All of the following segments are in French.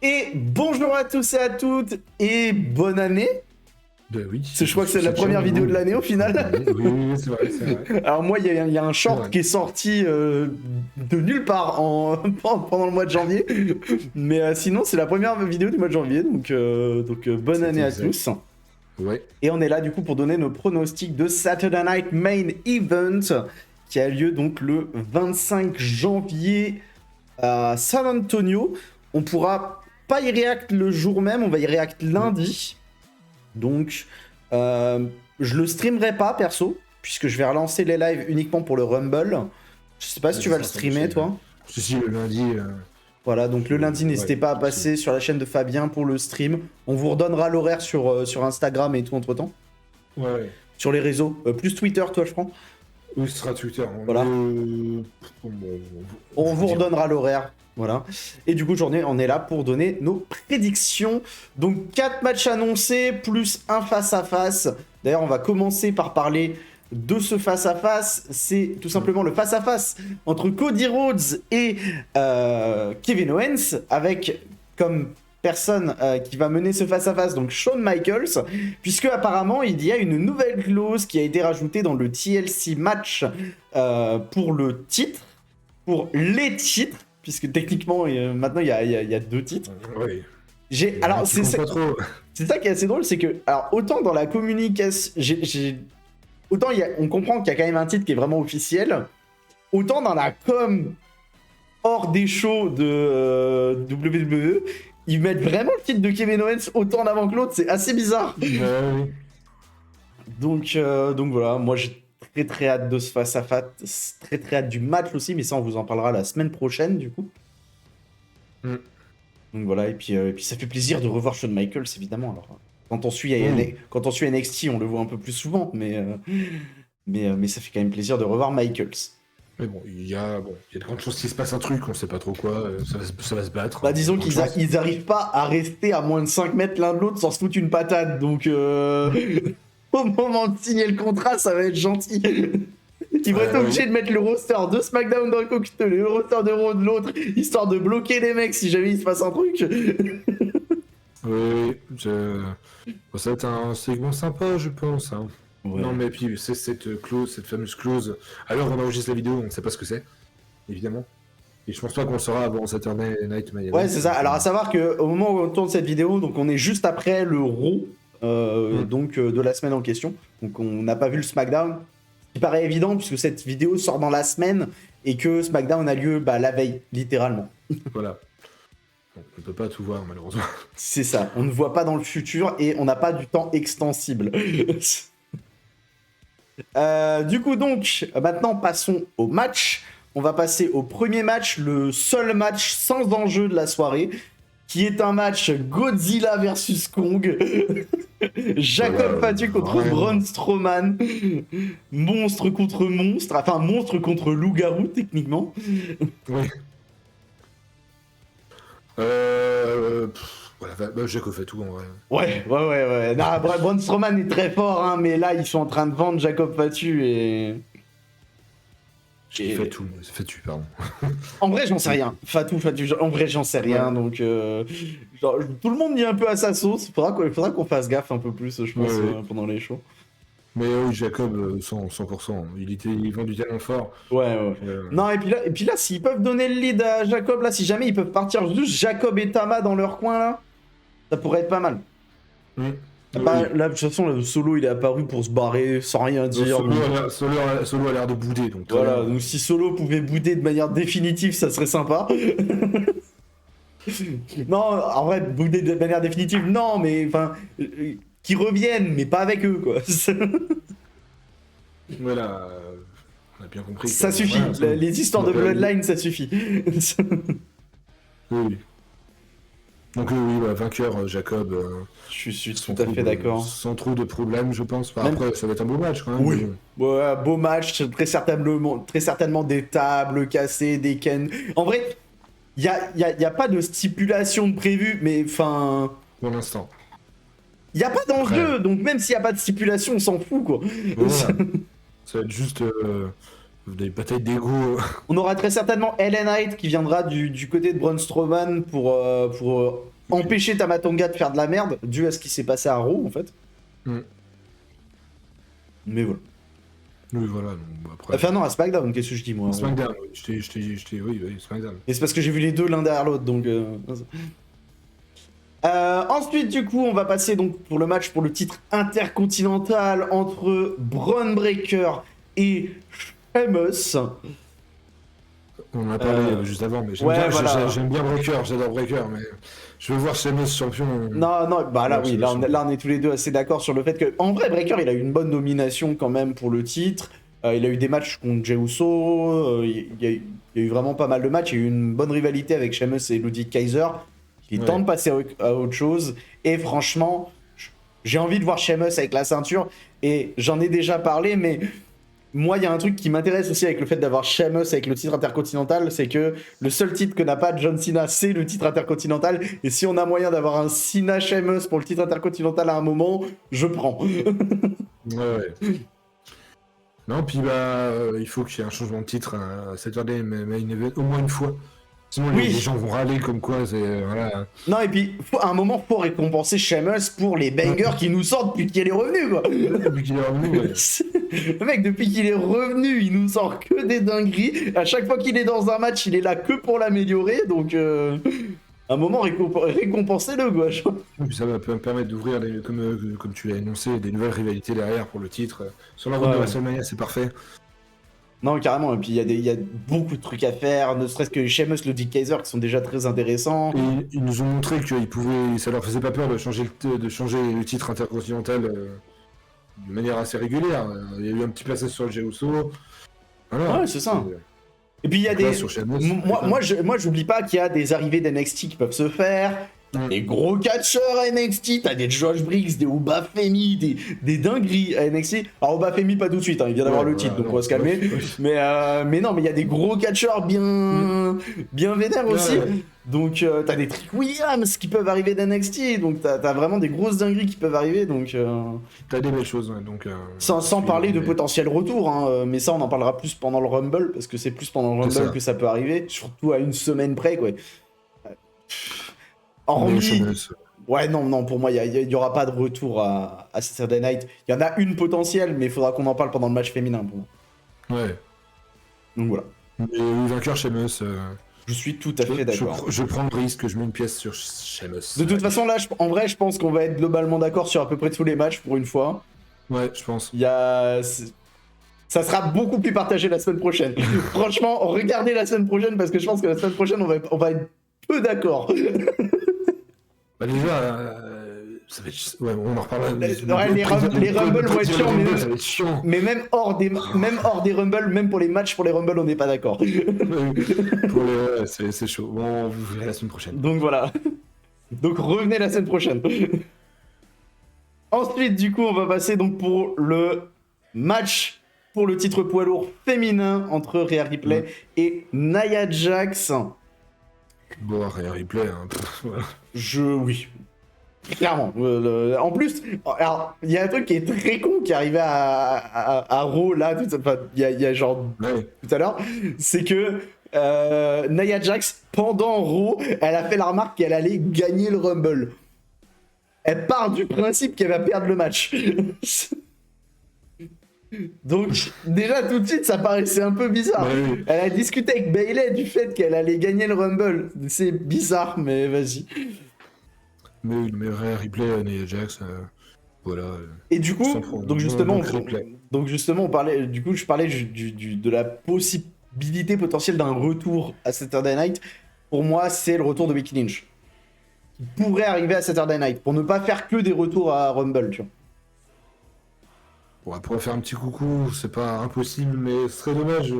Et bonjour à tous et à toutes, et bonne année. Ben oui. Je crois que c'est la première vidéo de l'année au final. Oui, c'est vrai, c'est vrai. Alors moi, il y a un short qui est sorti de nulle part pendant le mois de janvier. Mais sinon, c'est la première vidéo du mois de janvier, donc bonne année à tous. Ouais. Et on est là du coup pour donner nos pronostics de Saturday Night Main Event qui a lieu donc le 25 janvier à San Antonio. On pourra pas y react le jour même, on va y react lundi. Donc je le streamerai pas perso, puisque je vais relancer les lives uniquement pour le Rumble. Je sais pas si tu vas le streamer toi. Si, le lundi. Voilà, donc le lundi, n'hésitez pas à passer sur la chaîne de Fabien pour le stream. On vous redonnera l'horaire sur Instagram et tout entre temps. Ouais. Sur les réseaux, plus Twitter, toi, je prends. Oui, ce sera Twitter. Voilà. On vous redonnera l'horaire. Voilà. Et du coup, aujourd'hui, on est là pour donner nos prédictions. Donc, 4 matchs annoncés, plus un face-à-face. D'ailleurs, on va commencer par parler de ce face-à-face. C'est tout simplement le face-à-face entre Cody Rhodes et Kevin Owens, avec comme personne qui va mener ce face-à-face, donc Shawn Michaels, puisque apparemment il y a une nouvelle clause qui a été rajoutée dans le TLC match pour le titre, pour les titres, puisque techniquement maintenant il y a 2 titres. Oui. Alors c'est ça qui est assez drôle, c'est que alors autant dans la communication, autant on comprend qu'il y a quand même un titre qui est vraiment officiel, autant dans la com hors des shows de WWE, ils mettent vraiment le titre de Kevin Owens autant en avant que l'autre, c'est assez bizarre. Oui. Donc voilà, moi j'ai très hâte de ce face-à-face, très hâte du match aussi, mais ça on vous en parlera la semaine prochaine du coup. Donc voilà, et puis ça fait plaisir de revoir Shawn Michaels évidemment. Alors, quand on suit NXT, on le voit un peu plus souvent, mais ça fait quand même plaisir de revoir Michaels. Mais bon, il y a de grandes chances qu'il se passe un truc, on sait pas trop quoi, ça va se battre. Bah disons qu'ils arrivent pas à rester à moins de 5 mètres l'un de l'autre sans se foutre une patate, donc au moment de signer le contrat, ça va être gentil. Ils vont être obligés de mettre le roster de SmackDown d'un côté, le roster de Raw de l'autre, histoire de bloquer les mecs si jamais il se passe un truc. Oui, ça va être un segment sympa, je pense. Hein. Ouais. Non, mais puis c'est cette fameuse clause. Alors on enregistre la vidéo, on ne sait pas ce que c'est, évidemment. Et je pense pas qu'on le saura avant Saturday Night Main Event. Ouais, c'est ça. Alors à savoir qu'au moment où on tourne cette vidéo, donc on est juste après le Raw, donc de la semaine en question. Donc on n'a pas vu le SmackDown. Ce qui paraît évident puisque cette vidéo sort dans la semaine et que SmackDown a lieu la veille, littéralement. Voilà. Donc, on ne peut pas tout voir, malheureusement. C'est ça. On ne voit pas dans le futur et on n'a pas du temps extensible. Du coup, donc, maintenant, passons au match. On va passer au premier match, le seul match sans enjeu de la soirée, qui est un match Godzilla versus Kong. Jacob Fatu contre Braun Strowman. Monstre contre monstre. Enfin, monstre contre loup-garou, techniquement. Oui. Voilà, Jacob Fatu, en vrai. Ouais. Non, Braun Strowman est très fort, hein, mais là, ils sont en train de vendre Jacob Fatu et... Fatu, pardon. En vrai, j'en sais rien. Fatu, en vrai, j'en sais rien. Ouais. Donc, tout le monde dit un peu à sa sauce. Il faudra qu'on fasse gaffe un peu plus, je pense, pendant les shows. Mais oui, Jacob, 100%. Il vend du talent fort. Ouais. Non, et puis là, s'ils peuvent donner le lead à Jacob, là, si jamais ils peuvent partir juste Jacob et Tama dans leur coin, là, ça pourrait être pas mal. Là, de toute façon, le Solo, il est apparu pour se barrer sans rien dire. Solo a l'air de bouder. Donc voilà, donc si Solo pouvait bouder de manière définitive, ça serait sympa. Non, en vrai, bouder de manière définitive, non, mais enfin, qu'ils reviennent, mais pas avec eux, quoi. Voilà, on a bien compris. Ça suffit, les histoires de Bloodline, ça suffit. Oui. Donc vainqueur Jacob. Je suis tout à fait d'accord. Sans trop de problème, je pense. Après, ça va être un beau match quand même. Oui. Ouais, beau match, très certainement des tables cassées, des Ken. En vrai, il y a pas de stipulation de prévu, mais enfin. Pour l'instant. Il y a pas d'enjeu, donc même s'il y a pas de stipulation, on s'en fout quoi. Voilà. Ça va être juste Des batailles d'ego. On aura très certainement Ellen Knight qui viendra du côté de Braun Strowman pour empêcher Tamatonga de faire de la merde, dû à ce qui s'est passé à Raw, en fait. Mais voilà. Oui, voilà. Donc, après... Enfin non, à SmackDown, qu'est-ce que je dis, moi? SmackDown, oui. Oui, SmackDown. Et c'est parce que j'ai vu les deux l'un derrière l'autre, donc... ensuite, du coup, on va passer donc pour le match pour le titre intercontinental entre Bron Breakker et Sheamus. On en a parlé juste avant, mais j'aime bien Breakker, j'adore Breakker, mais je veux voir Sheamus champion. Non, bah là, oui, là on est tous les deux assez d'accord sur le fait que, en vrai, Breakker, il a eu une bonne domination quand même pour le titre. Il a eu des matchs contre Jey Uso, il y a eu vraiment pas mal de matchs, il y a eu une bonne rivalité avec Sheamus et Ludwig Kaiser. Il est temps de passer à autre chose. Et franchement, j'ai envie de voir Sheamus avec la ceinture. Et j'en ai déjà parlé, mais moi, il y a un truc qui m'intéresse aussi avec le fait d'avoir Sheamus avec le titre intercontinental, c'est que le seul titre que n'a pas John Cena, c'est le titre intercontinental. Et si on a moyen d'avoir un Cena Sheamus pour le titre intercontinental à un moment, je prends. Ouais. Non, puis il faut qu'il y ait un changement de titre à Saturday Main Event au moins une fois. Sinon, les gens vont râler comme quoi, c'est... Voilà. Non, et puis, à un moment, faut récompenser Sheamus pour les bangers qui nous sortent depuis qu'il est revenu, quoi. Depuis qu'il est revenu, ouais. Le mec, depuis qu'il est revenu, il nous sort que des dingueries. À chaque fois qu'il est dans un match, il est là que pour l'améliorer, donc... à un moment, récompensez-le, quoi. Et puis ça va me permettre d'ouvrir, comme tu l'as énoncé, des nouvelles rivalités derrière pour le titre. Sur la route de WrestleMania, c'est parfait. Non, carrément, et puis il y a beaucoup de trucs à faire, ne serait-ce que Sheamus, Ludwig Kaiser, qui sont déjà très intéressants. Et ils nous ont montré que ça leur faisait pas peur de changer le titre intercontinental de manière assez régulière. Il y a eu un petit passage sur le Jey Uso. Voilà, ouais, c'est ça. Et puis il y a des... Moi, j'oublie pas qu'il y a des arrivées d'NXT qui peuvent se faire. Des gros catcheurs à NXT, t'as des Josh Briggs, des Obafemi, des dingueries à NXT. Alors Obafemi pas tout de suite, hein, il vient d'avoir le titre, donc on va se calmer. Mais non, mais il y a des gros catcheurs bien vénères aussi. Donc t'as des Trick Williams qui peuvent arriver d'NXT, donc t'as vraiment des grosses dingueries qui peuvent arriver. Donc t'as des belles choses, ouais, donc. Sans parler de potentiels retours, hein, mais ça on en parlera plus pendant le Rumble, parce que c'est plus pendant le Rumble que ça peut arriver, surtout à une semaine près, quoi. Ouais, non, pour moi, il n'y aura pas de retour à Saturday Night. Il y en a une potentielle, mais il faudra qu'on en parle pendant le match féminin, pour moi. Ouais. Donc voilà. Et le vainqueur, Sheamus... Je suis tout à fait d'accord. Je prends le risque, je mets une pièce sur Sheamus. De toute façon, là, en vrai, je pense qu'on va être globalement d'accord sur à peu près tous les matchs, pour une fois. Ouais, je pense. Ça sera beaucoup plus partagé la semaine prochaine. Franchement, regardez la semaine prochaine, parce que je pense que la semaine prochaine, on va être peu d'accord. Bah déjà, ça va être... Ouais, on en reparlera. Les Rumble vont être chiants, mais même hors des Rumble, même pour les matchs pour les Rumble, on n'est pas d'accord. C'est chaud. Bon, on vous verra la semaine prochaine. Donc voilà. Donc revenez la semaine prochaine. Ensuite, du coup, on va passer donc pour le match pour le titre poids lourd féminin entre Rhea Ripley et Nia Jax. Bon, Rhea Ripley, hein. Voilà. Oui. Clairement. En plus, alors, il y a un truc qui est très con qui est arrivé à Raw, là, il y a genre tout à l'heure, c'est que Nia Jax, pendant Raw, elle a fait la remarque qu'elle allait gagner le Rumble. Elle part du principe qu'elle va perdre le match. Donc, déjà tout de suite, ça paraissait un peu bizarre. Oui. Elle a discuté avec Bayley du fait qu'elle allait gagner le Rumble. C'est bizarre, mais vas-y. Mais Rhea Ripley, Nia Jax, voilà. Et du coup, donc justement, on parlait, du coup, je parlais de la possibilité potentielle d'un retour à Saturday Night. Pour moi, c'est le retour de Becky Lynch. Qui pourrait arriver à Saturday Night, pour ne pas faire que des retours à Rumble, tu vois. On pourrait faire un petit coucou, c'est pas impossible, mais ce serait dommage.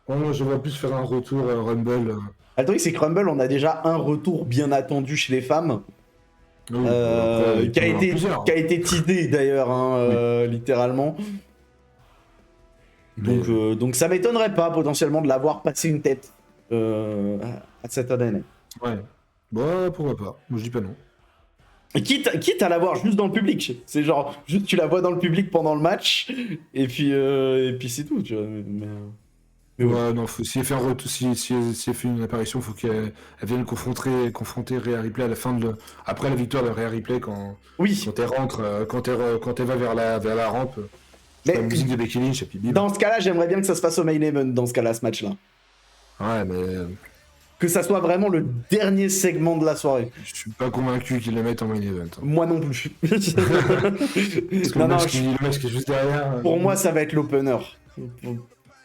Moi, je vois plus faire un retour à Rumble. Le truc, c'est que Rumble, on a déjà un retour bien attendu chez les femmes. Oui, qui a été teasé d'ailleurs, hein, littéralement. Donc ça m'étonnerait pas potentiellement de l'avoir passé une tête à Saturday Night. Ouais. Bon, pourquoi pas. Moi, je dis pas non. Quitte à la voir juste dans le public. C'est genre, juste tu la vois dans le public pendant le match, et puis c'est tout, tu vois. Mais ouais. Ouais, non, si elle fait si elle fait une apparition, faut qu'elle vienne confronter Rhea Ripley à la fin après la victoire de Rhea Ripley Oui, quand elle rentre, quand elle va vers la rampe, mais la musique de Becky Lynch et puis bim. dans ce cas-là, j'aimerais bien que ça se fasse au main event, dans ce cas-là, ce match-là. Ouais, mais Que ça soit vraiment le dernier segment de la soirée. je suis pas convaincu qu'ils le mettent en main event. Hein. Moi non plus. Parce que Non, le match qui est juste derrière. pour moi, ça va être l'opener.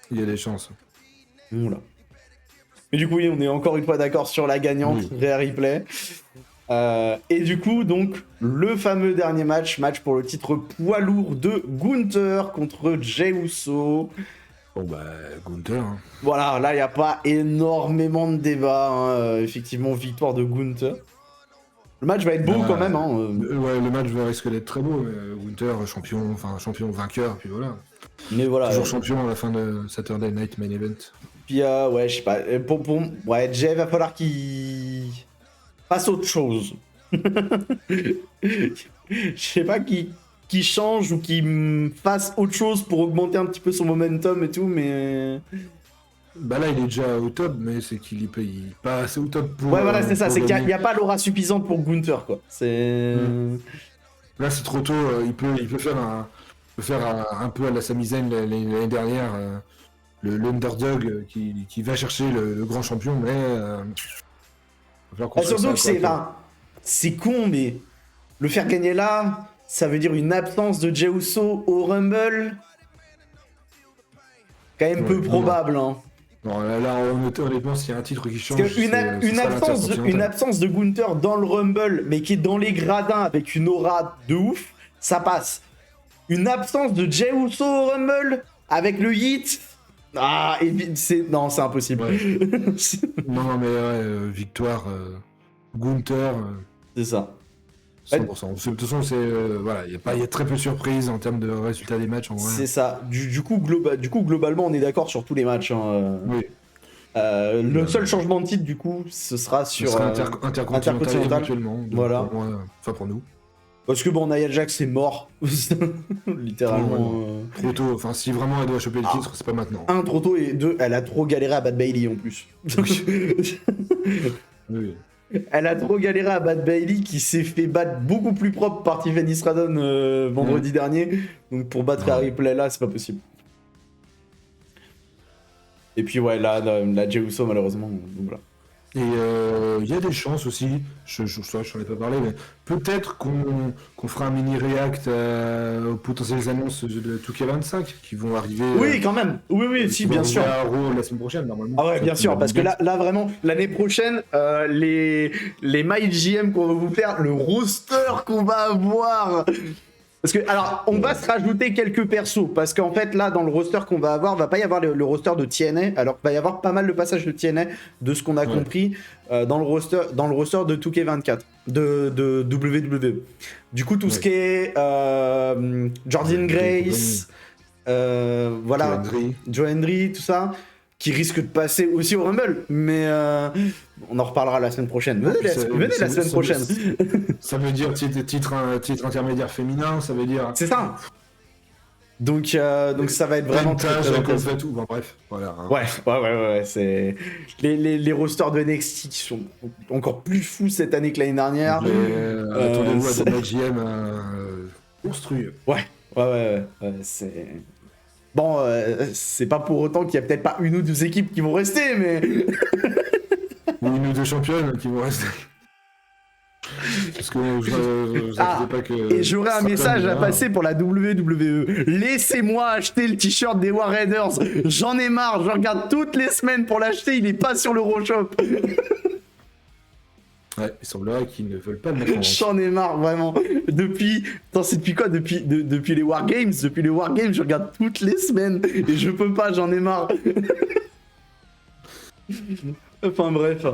Il y a des chances. Voilà. Mais du coup, oui, on est encore une fois d'accord sur la gagnante, Oui. Rhea Ripley. Et du coup, donc, le fameux dernier match pour le titre poids lourd de Gunther contre Jey Uso. Bon bah, Gunther. Hein. Voilà, là, il n'y a pas énormément de débat. Hein. Effectivement, victoire de Gunther. Le match va être beau quand même. Hein. Ouais, le match va risquer d'être très beau. Gunther, champion vainqueur, puis voilà. Mais voilà. Toujours champion à la fin de Saturday Night Main Event. Puis, ouais, je sais pas. Ouais, Jey, va falloir qu'il fasse autre chose. Je sais pas qui change ou qui fasse autre chose pour augmenter un petit peu son momentum et tout, mais... Bah là, il est déjà au top, mais c'est qu'il est pas assez au top pour. Ouais, voilà, c'est ça. pour C'est qu'il gagner. n'y a pas l'aura suffisante pour Gunther, quoi. C'est... Là, c'est trop tôt. Il peut faire un peu à la Sami Zayn l'année dernière, l'underdog qui va chercher le grand champion, mais va falloir qu'on Surtout que fasse ça, c'est con, mais le faire gagner là, ça veut dire une absence de Jey Uso au Rumble. Quand même peu Ouais, probable, hein. Non, là, honnêtement, s'il y a un titre qui change, Parce qu'une absence de Gunther dans le Rumble, mais qui est dans les gradins avec une aura de ouf, ça passe. Une absence de Jey Uso au Rumble avec le hit, non, c'est impossible. Ouais. Non, mais victoire, Gunther, C'est ça. 100%. De toute façon, voilà, il y a très peu de surprises en termes de résultats des matchs en vrai. C'est ça. Du coup, globalement, on est d'accord sur tous les matchs. Hein. Oui. Le seul changement de titre, du coup, ce sera Ce sur sera intercontinental éventuellement. Donc, Voilà. Pour nous. Parce que bon, Nia Jax c'est mort. Littéralement. Trop tôt. Enfin, si vraiment elle doit choper le titre, c'est pas maintenant. Un, trop tôt, et deux, elle a trop galéré à Bad Bailey en plus. Oui. Elle a trop galéré à Bad Bailey qui s'est fait battre beaucoup plus propre par Tiffany Stratton vendredi dernier. Donc pour battre Rhea Ripley là, c'est pas possible. Et puis ouais, là, la Jey Uso malheureusement. Donc voilà. Et il y a des chances aussi, je n'en ai pas parlé, mais peut-être qu'on fera un mini react aux potentielles annonces de 2K25 qui vont arriver. Oui, quand même. Oui, si, bien sûr. À Raw la semaine prochaine, normalement. Ah ouais, bien sûr, parce que là vraiment, l'année prochaine, les MyGM qu'on va vous faire, le roster qu'on va avoir. Parce que, alors, on va se rajouter quelques persos, parce qu'en fait, là, dans le roster qu'on va avoir, va pas y avoir le roster de TNA, alors qu'il va y avoir pas mal de passages de TNA, de ce qu'on a compris, dans le roster de 2K24, de WWE. Du coup, tout ce qui est Jordan Grace, voilà, Joe Hendry, tout ça, qui risque de passer aussi au Rumble, mais on en reparlera la semaine prochaine. Venez la semaine prochaine. Ça veut dire titre intermédiaire féminin, ça veut dire. C'est ça. Donc ça va être vraiment très intéressant. Tout. Bon, bref, voilà. Hein. Ouais. C'est les rosters de NXT qui sont encore plus fous cette année que l'année dernière. Attendez-vous à des GM monstrueux. Ouais. C'est. Bon, c'est pas pour autant qu'il y a peut-être pas une ou deux équipes qui vont rester, mais. Ou une ou deux championnes qui vont rester. Parce que vous inquiétez pas que. Et j'aurais un message à passer pour la WWE. Laissez-moi acheter le t-shirt des War Raiders. J'en ai marre, je regarde toutes les semaines pour l'acheter, il est pas sur l'Euroshop. Ouais, il semblerait qu'ils ne veulent pas le mettre en vente. J'en ai marre, vraiment. C'est depuis quoi depuis les Wargames. Depuis les Wargames, je regarde toutes les semaines. Et je peux pas, j'en ai marre. Enfin bref.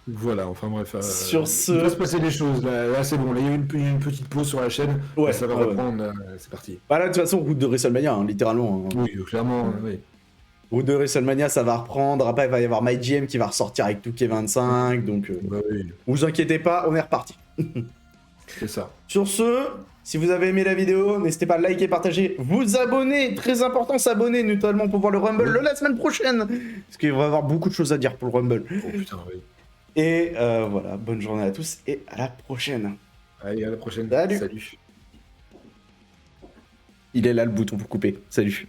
Voilà, enfin bref. Sur ce... Il va se passer des choses. Là c'est bon. Là, il y a eu une petite pause sur la chaîne. Ouais, ça va reprendre. C'est parti. Bah là, de toute façon, route de WrestleMania, hein, littéralement. Hein. Oui, clairement, oui. Route de WrestleMania, ça va reprendre. Après, il va y avoir MyGM qui va ressortir avec 2K25. Donc, Bah oui. vous inquiétez pas, on est reparti. C'est ça. Sur ce, si vous avez aimé la vidéo, n'hésitez pas à liker, partager, vous abonner. Très important, s'abonner, notamment pour voir le Rumble la semaine prochaine. Parce qu'il va y avoir beaucoup de choses à dire pour le Rumble. Oh putain, oui. Et voilà, bonne journée à tous et à la prochaine. Allez, à la prochaine. Salut. Salut. Il est là le bouton pour couper. Salut.